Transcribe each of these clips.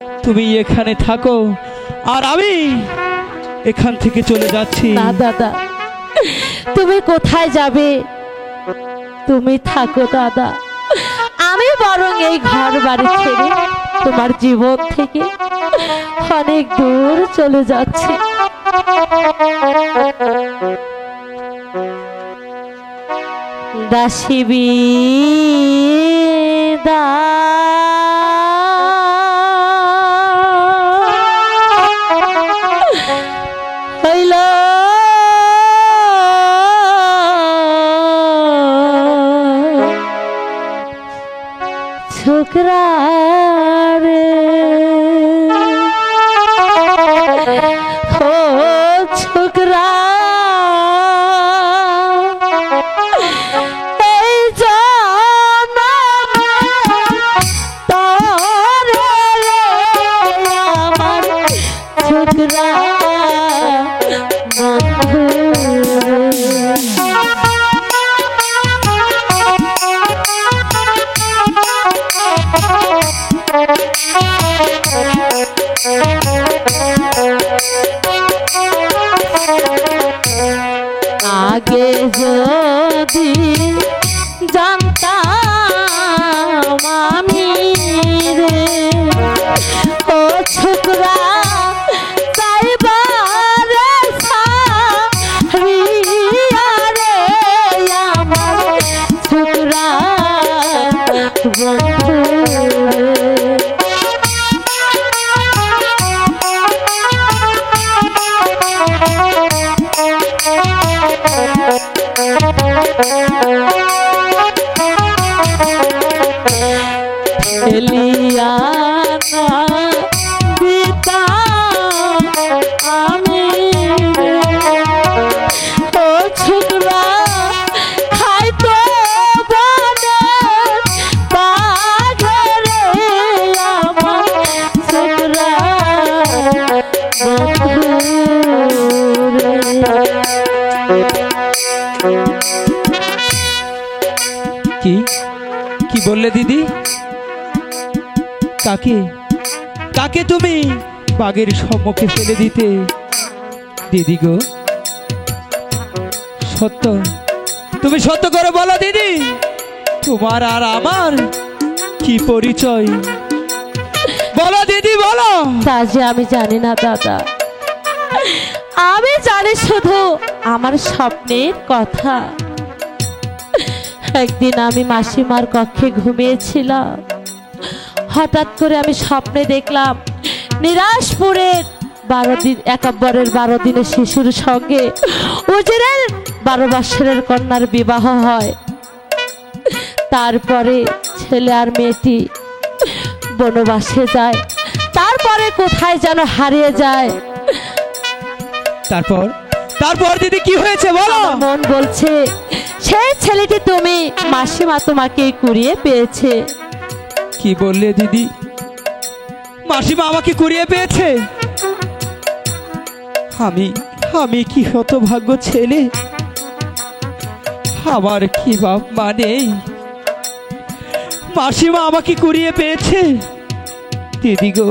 তুমি এখানে থাকো আর আমি এখান থেকে চলে যাচ্ছি। না দাদা, তুমি কোথায় যাবে? তুমি থাকো দাদা, আমি বরং এই ঘর বাড়ি ছেড়ে তোমার জীবন থেকে অনেক দূর চলে যাচ্ছি। দাসী হইল ছোকরা রে, ও ছোকরা এই জনমে তোরে রে আমার ছোকরা বন্ধু আগে যদি জানতাম আমি রে, ও ছোকরা চাইবারে সারিয়া রে আমার ছোকরা বন্ধু এলিয়ানা পিতা আমি ও ছোকরা খাইতো বনে বাঘরে আমার ছোকরা বন্ধু রে। কি কি বললে দিদি? কাকে কাকে তুমি বাঘের সম্মুখে ফেলে দিতে? দিদি গো, সত্য, তুমি সত্য করে বলো দিদি, তোমার আর আমার কি পরিচয়? বলো দিদি, বলো। তা যে আমি জানি না দাদা, আমি জানি শুধু আমার স্বপ্নের কথা। একদিন আমি মাসিমার কক্ষে ঘুমিয়েছিলাম, হঠাৎ করে আমি স্বপ্নে দেখলাম নিরাশপুরের 12 দিন একাব্বরের 12 দিনের শিশুর সঙ্গে উজিরের 12 বৎসরের কন্যার বিবাহ হয়। তারপরে ছেলে আর মেয়েটি বনবাসে যায়, তারপরে কোথায় যেন হারিয়ে যায়। তারপর তারপর দিদি কি হয়েছে বলো? আমার মন বলছে সেই ছেলেটি তুমি, মাসিমা তোমাকে কুড়িয়ে পেয়েছে। কি বললে দিদি? মাসিমা আমাকে কুড়িয়ে পেয়েছে? আমি আমি কি হতভাগ্য ছেলে, আমার কি বাপ মা নেই, মাসিমা আমাকে কুড়িয়ে পেয়েছে? দিদি গো,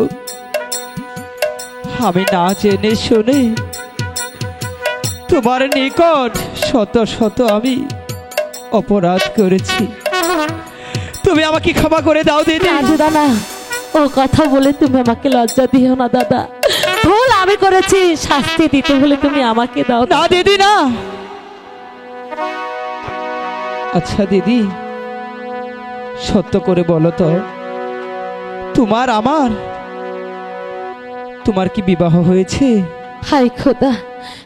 আমি না জেনে শুনে তোমার নিকট শত শত আমি অপরাধ করেছি, তুমি আমাকে ক্ষমা করে দাও দিদি। দাদা, ও কথা বলে তুমি আমাকে লজ্জা দিও না দাদা, ভুল আমি করেছি, শাস্তি দিতে হলে তুমি আমাকে দাও। না দিদি না। আচ্ছা দিদি, সত্য করে বলো তো, তোমার আমার তোমার কি বিবাহ হয়েছে? হাই খোদা,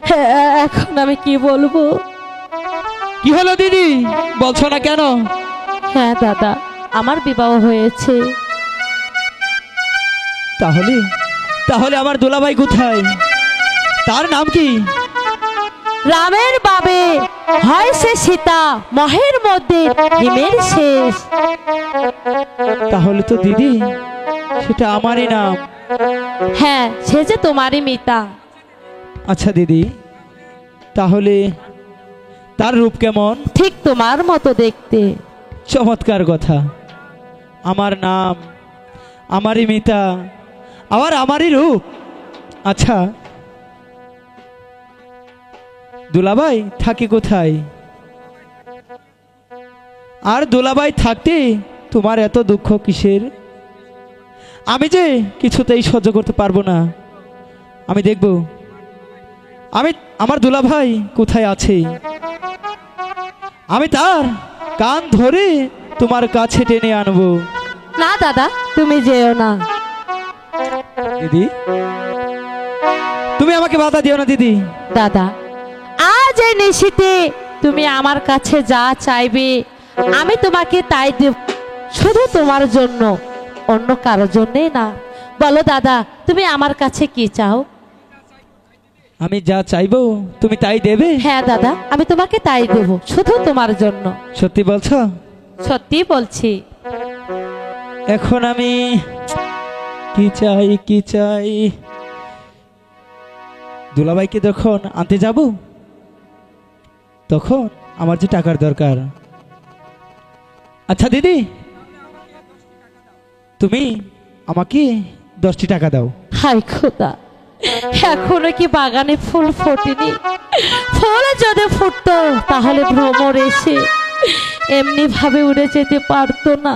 হ্যাঁ, এখন আমি কি বলবো? কি হলো দিদি, বলছো না কেন? হ্যাঁ দাদা, আমার বিবাহ হয়েছে। তাহলে তাহলে আমার দুলাভাই কোথায়? তার নাম কি? রামের বাবে হয় সে সীতা, মহের মধ্যে হিমের শেষ। তাহলে তো দিদি সেটা আমারই নাম। হ্যাঁ, সে যে তোমারই মিতা। আচ্ছা দিদি, তাহলে তার রূপ কেমন? ঠিক তোমার মতো দেখতে। চমৎকার কথা। আমার নাম, আমারই মিতা, আবার আমারই রূপ। আচ্ছা দুলাভাই থাকে কোথায়? আর দুলাভাই থাকতে তোমার এত দুঃখ কিসের? আমি যে কিছুতেই সহ্য করতে পারবো না। আমি দেখব আমার দুলাভাই কোথায় আছে। আমি তার কান ধরে তোমার কাছে টেনে আনবো। না দাদা, তুমি যেও না। দিদি তুমি আমাকে বাধা দিও না দিদি। দাদা, আজ এই নিশীতে তুমি আমার কাছে যা চাইবে আমি তোমাকে তাই দেব, শুধু তোমার জন্য, অন্য কারোর জন্যে না। বলো দাদা, তুমি আমার কাছে কি চাও? আমি যা চাইবো তুমি তাই দেবে? হ্যাঁ দাদা, আমি তোমাকে তাই দেব, শুধু তোমার জন্য। সত্যি বলছো? সত্যি বলছি। এখন আমি কি চাই কি চাই? দুলাভাইকে যখন আনতে যাব তখন আমার যে টাকার দরকার। আচ্ছা দিদি, তুমি আমাকে 10টি টাকা দাও। হাই খোদা, এখনো কি বাগানে ফুল ফোটেনি? ফুল যদি ফুটতো তাহলে ভ্রমর এসে এমনি ভাবে উড়ে যেতে পারতো না।